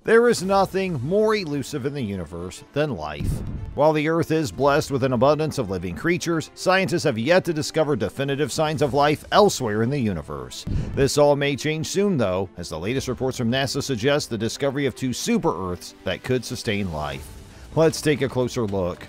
There is nothing more elusive in the universe than life. While the Earth is blessed with an abundance of living creatures, scientists have yet to discover definitive signs of life elsewhere in the universe. This all may change soon, though, as the latest reports from NASA suggest the discovery of two super-Earths that could sustain life. Let's take a closer look.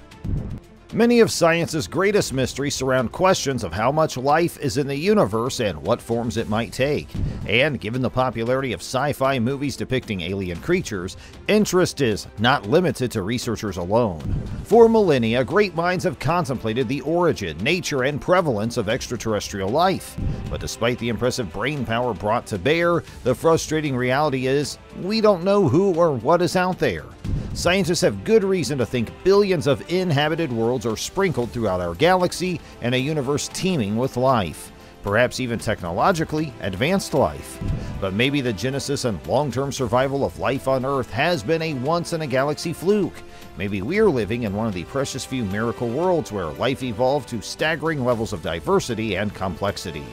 Many of science's greatest mysteries surround questions of how much life is in the universe and what forms it might take. And given the popularity of sci-fi movies depicting alien creatures, interest is not limited to researchers alone. For millennia, great minds have contemplated the origin, nature, and prevalence of extraterrestrial life. But despite the impressive brain power brought to bear, the frustrating reality is we don't know who or what is out there. Scientists have good reason to think billions of inhabited worlds are sprinkled throughout our galaxy and a universe teeming with life. Perhaps even technologically advanced life. But maybe the genesis and long-term survival of life on Earth has been a once-in-a-galaxy fluke. Maybe we're living in one of the precious few miracle worlds where life evolved to staggering levels of diversity and complexity.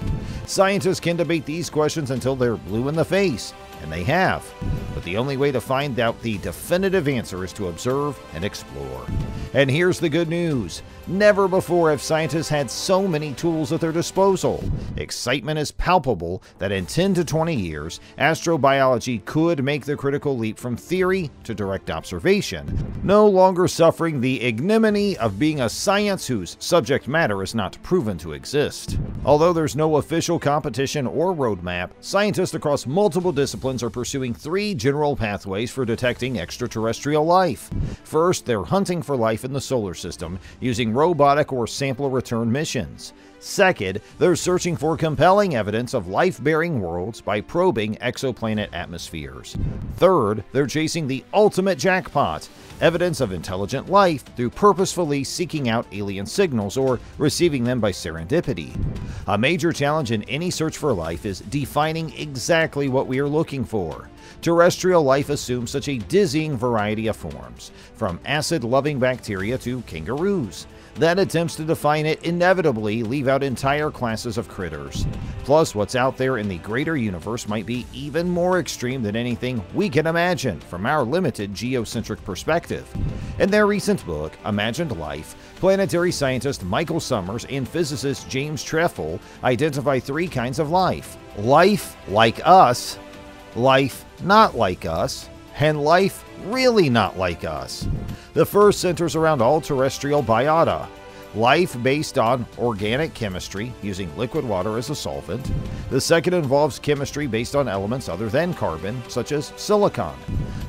Scientists can debate these questions until they're blue in the face, and they have. But the only way to find out the definitive answer is to observe and explore. And here's the good news. Never before have scientists had so many tools at their disposal. Excitement is palpable that in 10 to 20 years, astrobiology could make the critical leap from theory to direct observation, no longer suffering the ignominy of being a science whose subject matter is not proven to exist. Although there's no official competition or roadmap, scientists across multiple disciplines are pursuing three general pathways for detecting extraterrestrial life. First, they're hunting for life in the solar system using robotic or sample return missions. Second, they're searching for compelling evidence of life-bearing worlds by probing exoplanet atmospheres. Third, they're chasing the ultimate jackpot, evidence of intelligent life through purposefully seeking out alien signals or receiving them by serendipity. A major challenge in any search for life is defining exactly what we are looking for. Terrestrial life assumes such a dizzying variety of forms, from acid-loving bacteria to kangaroos, that attempts to define it inevitably leave out entire classes of critters. Plus, what's out there in the greater universe might be even more extreme than anything we can imagine from our limited geocentric perspective. In their recent book, Imagined Life, planetary scientist Michael Summers and physicist James Trefil identify three kinds of life: life like us, life not like us, and life really not like us. The first centers around all terrestrial biota, life based on organic chemistry using liquid water as a solvent. The second involves chemistry based on elements other than carbon, such as silicon.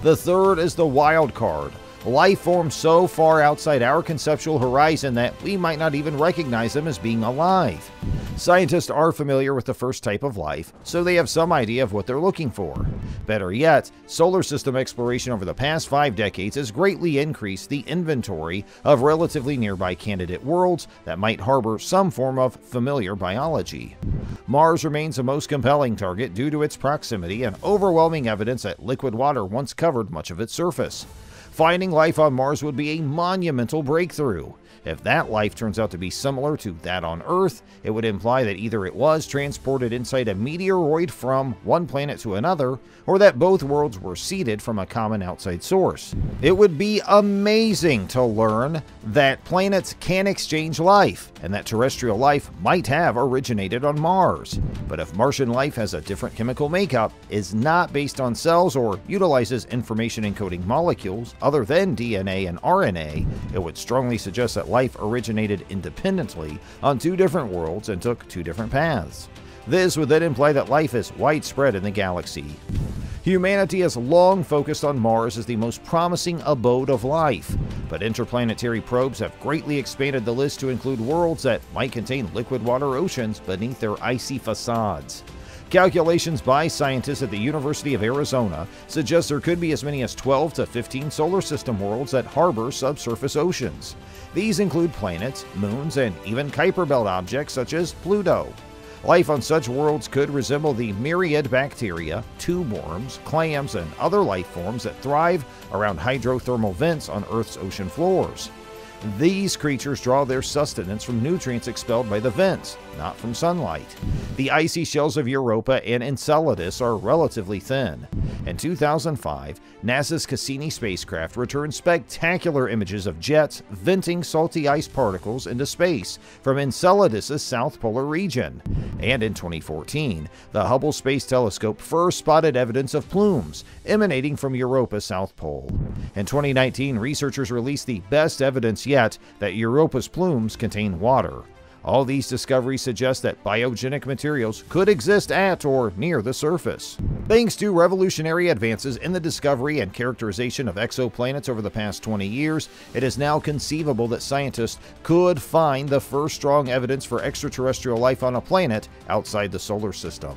The third is the wild card, life forms so far outside our conceptual horizon that we might not even recognize them as being alive. Scientists are familiar with the first type of life, so they have some idea of what they're looking for. Better yet, solar system exploration over the past 5 decades has greatly increased the inventory of relatively nearby candidate worlds that might harbor some form of familiar biology. Mars remains the most compelling target due to its proximity and overwhelming evidence that liquid water once covered much of its surface. Finding life on Mars would be a monumental breakthrough. If that life turns out to be similar to that on Earth, it would imply that either it was transported inside a meteoroid from one planet to another, or that both worlds were seeded from a common outside source. It would be amazing to learn that planets can exchange life, and that terrestrial life might have originated on Mars. But if Martian life has a different chemical makeup, is not based on cells, or utilizes information encoding molecules other than DNA and RNA, it would strongly suggest that life originated independently on two different worlds and took two different paths. This would then imply that life is widespread in the galaxy. Humanity has long focused on Mars as the most promising abode of life, but interplanetary probes have greatly expanded the list to include worlds that might contain liquid water oceans beneath their icy facades. Calculations by scientists at the University of Arizona suggest there could be as many as 12 to 15 solar system worlds that harbor subsurface oceans. These include planets, moons, and even Kuiper Belt objects such as Pluto. Life on such worlds could resemble the myriad bacteria, tube worms, clams, and other life forms that thrive around hydrothermal vents on Earth's ocean floors. These creatures draw their sustenance from nutrients expelled by the vents, not from sunlight. The icy shells of Europa and Enceladus are relatively thin. In 2005, NASA's Cassini spacecraft returned spectacular images of jets venting salty ice particles into space from Enceladus's south polar region. And in 2014, the Hubble Space Telescope first spotted evidence of plumes emanating from Europa's south pole. In 2019, researchers released the best evidence yet that Europa's plumes contain water. All these discoveries suggest that biogenic materials could exist at or near the surface. Thanks to revolutionary advances in the discovery and characterization of exoplanets over the past 20 years, it is now conceivable that scientists could find the first strong evidence for extraterrestrial life on a planet outside the solar system.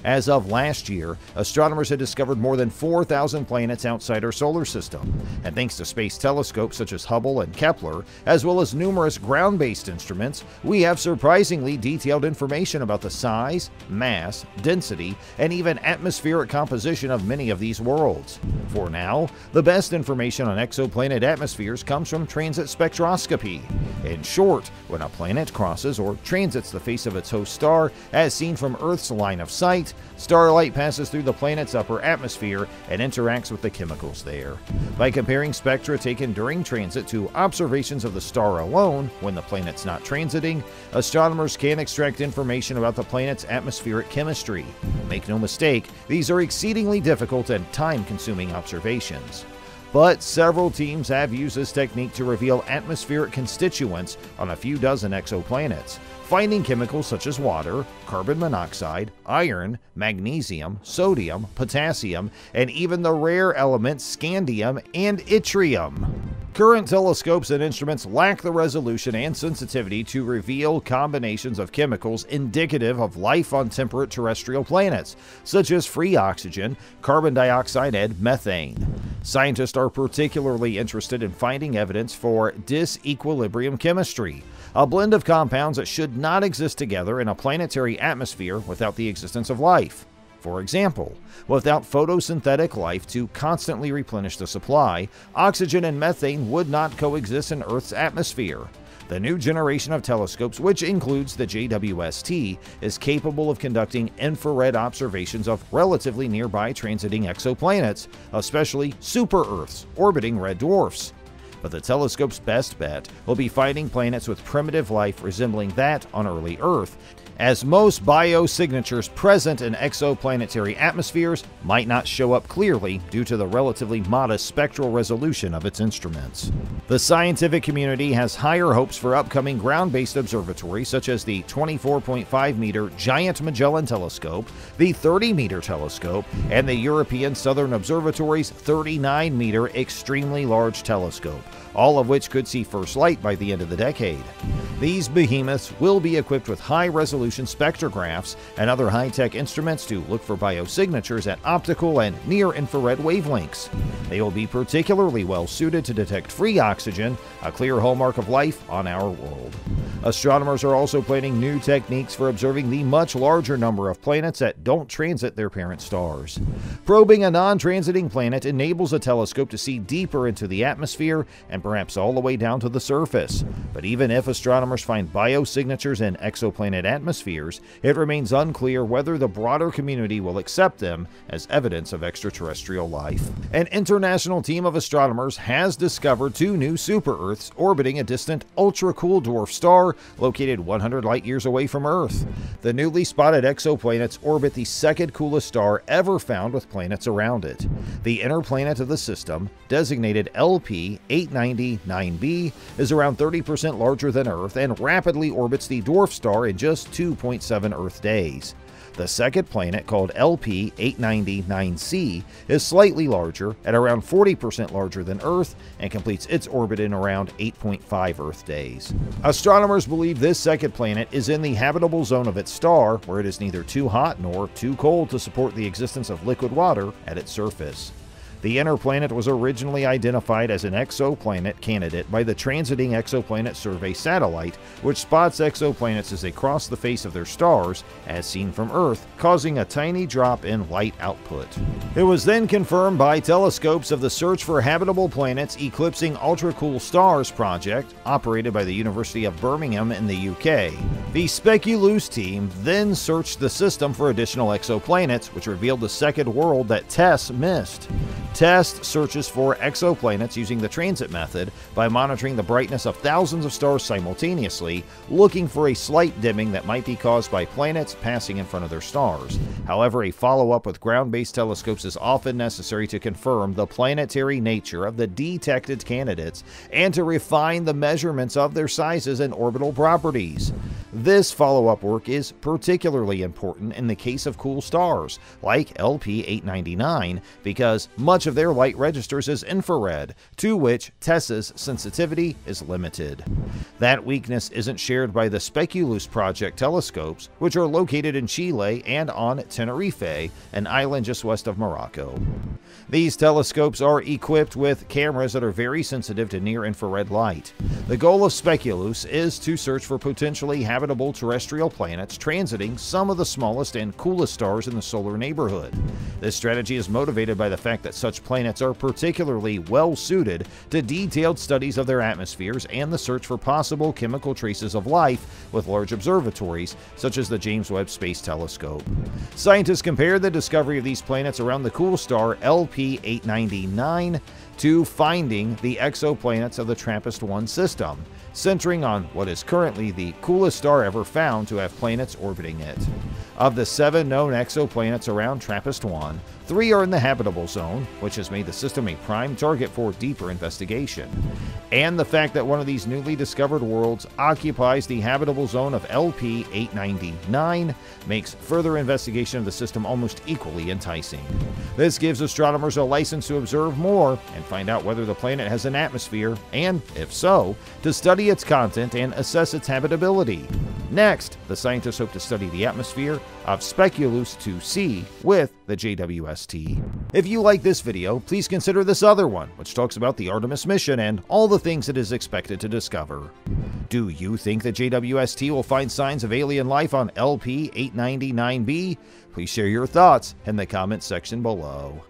As of last year, astronomers had discovered more than 4,000 planets outside our solar system, and thanks to space telescopes such as Hubble and Kepler, as well as numerous ground-based instruments, we have surprisingly detailed information about the size, mass, density, and even atmospheric composition of many of these worlds. For now, the best information on exoplanet atmospheres comes from transit spectroscopy. In short, when a planet crosses or transits the face of its host star, as seen from Earth's line of sight, starlight passes through the planet's upper atmosphere and interacts with the chemicals there. By comparing spectra taken during transit to observations of the star alone when the planet's not transiting, astronomers can extract information about the planet's atmospheric chemistry. Make no mistake, these are exceedingly difficult and time-consuming observations. But several teams have used this technique to reveal atmospheric constituents on a few dozen exoplanets, finding chemicals such as water, carbon monoxide, iron, magnesium, sodium, potassium, and even the rare elements scandium and yttrium. Current telescopes and instruments lack the resolution and sensitivity to reveal combinations of chemicals indicative of life on temperate terrestrial planets, such as free oxygen, carbon dioxide, and methane. Scientists are particularly interested in finding evidence for disequilibrium chemistry, a blend of compounds that should not exist together in a planetary atmosphere without the existence of life. For example, without photosynthetic life to constantly replenish the supply, oxygen and methane would not coexist in Earth's atmosphere. The new generation of telescopes, which includes the JWST, is capable of conducting infrared observations of relatively nearby transiting exoplanets, especially super-Earths orbiting red dwarfs. But the telescope's best bet will be finding planets with primitive life resembling that on early Earth, as most biosignatures present in exoplanetary atmospheres might not show up clearly due to the relatively modest spectral resolution of its instruments. The scientific community has higher hopes for upcoming ground-based observatories such as the 24.5-meter Giant Magellan Telescope, the 30-meter telescope, and the European Southern Observatory's 39-meter Extremely Large Telescope, all of which could see first light by the end of the decade. These behemoths will be equipped with high-resolution spectrographs and other high-tech instruments to look for biosignatures at optical and near-infrared wavelengths. They will be particularly well-suited to detect free oxygen, a clear hallmark of life on our world. Astronomers are also planning new techniques for observing the much larger number of planets that don't transit their parent stars. Probing a non-transiting planet enables a telescope to see deeper into the atmosphere and perhaps all the way down to the surface. But even if astronomers find biosignatures in exoplanet atmospheres, it remains unclear whether the broader community will accept them as evidence of extraterrestrial life. An international team of astronomers has discovered two new super-Earths orbiting a distant ultra-cool dwarf star located 100 light-years away from Earth. The newly spotted exoplanets orbit the second coolest star ever found with planets around it. The inner planet of the system, designated LP 890-9b, is around 30% larger than Earth and rapidly orbits the dwarf star in just 2.7 Earth days. The second planet, called LP 890-9c, is slightly larger, at around 40% larger than Earth, and completes its orbit in around 8.5 Earth days. Astronomers believe this second planet is in the habitable zone of its star, where it is neither too hot nor too cold to support the existence of liquid water at its surface. The inner planet was originally identified as an exoplanet candidate by the Transiting Exoplanet Survey satellite, which spots exoplanets as they cross the face of their stars, as seen from Earth, causing a tiny drop in light output. It was then confirmed by telescopes of the Search for Habitable Planets Eclipsing Ultra-Cool Stars project, operated by the University of Birmingham in the UK. The Speculoos team then searched the system for additional exoplanets, which revealed the second world that TESS missed. TESS searches for exoplanets using the transit method by monitoring the brightness of thousands of stars simultaneously, looking for a slight dimming that might be caused by planets passing in front of their stars. However, a follow-up with ground-based telescopes is often necessary to confirm the planetary nature of the detected candidates and to refine the measurements of their sizes and orbital properties. This follow-up work is particularly important in the case of cool stars, like LP-899, because much of their light registers as infrared, to which TESS's sensitivity is limited. That weakness isn't shared by the Speculoos Project telescopes, which are located in Chile and on Tenerife, an island just west of Morocco. These telescopes are equipped with cameras that are very sensitive to near-infrared light. The goal of Speculoos is to search for potentially habitable terrestrial planets transiting some of the smallest and coolest stars in the solar neighborhood. This strategy is motivated by the fact that such planets are particularly well-suited to detailed studies of their atmospheres and the search for possible chemical traces of life with large observatories, such as the James Webb Space Telescope. Scientists compared the discovery of these planets around the cool star LP-899 to finding the exoplanets of the TRAPPIST-1 system, centering on what is currently the coolest star ever found to have planets orbiting it. Of the 7 known exoplanets around TRAPPIST-1, 3 are in the habitable zone, which has made the system a prime target for deeper investigation. And the fact that one of these newly discovered worlds occupies the habitable zone of LP-899 makes further investigation of the system almost equally enticing. This gives astronomers a license to observe more and find out whether the planet has an atmosphere, and, if so, to study its content and assess its habitability. Next, the scientists hope to study the atmosphere of Speculoos 2c with the JWST. If you like this video, please consider this other one, which talks about the Artemis mission and all the things it is expected to discover. Do you think the JWST will find signs of alien life on LP-899b? Please share your thoughts in the comments section below.